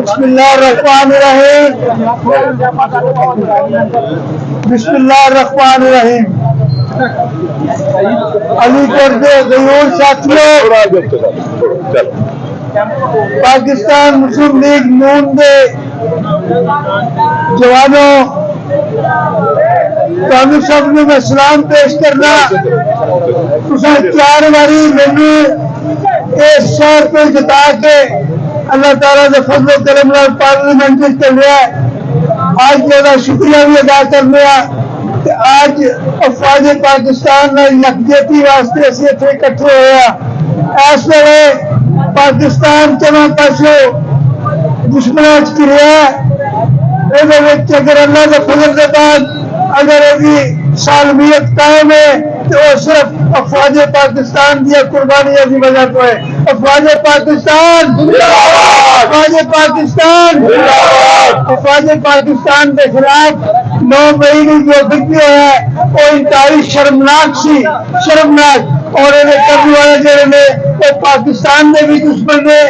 बिस्मिल्लाहिर्रहमानिर्रहीम। बिस्मिल्लाहिर्रहमानिर्रहीम। अलीगढ़ के गयूर साथियों, पाकिस्तान मुस्लिम लीग नून के जवानों, ਤੁਹਾਨੂੰ ਸਭ ਨੂੰ ਮੈਂ ਸਲਾਮ ਪੇਸ਼ ਕਰਨਾ। ਤੁਸੀਂ 4 ਵਾਰੀ ਮੈਨੂੰ ਇਸ ਸ਼ਹਿਰ ਤੋਂ ਜਿਤਾ ਕੇ अल्लाह ताला के फजल करम नाल पार्लियामेंट में चलिया। आज मेरा शुक्रिया भी अदा करने आज अफवाज पाकिस्तान यकजहती वास्ते असीं इत्थे इकट्ठे होए। इस वेले पाकिस्तान चौं पासों दुश्मनां च घिरिया। इहदे विच अगर अल्लाह के फजल के बाद अगर इसकी सालमियत कायम है तो वह सिर्फ अफवाज पाकिस्तान की कुर्बानियों की वजह तो है। अफवाज पाकिस्तान अफवाज पाकिस्तान अफवाज पाकिस्तान के खिलाफ 9 मई को जो कुछ भी होया है वो इंतहाई शर्मनाक सी, शर्मनाक। और करने वाले जो पाकिस्तान के भी दुश्मन ने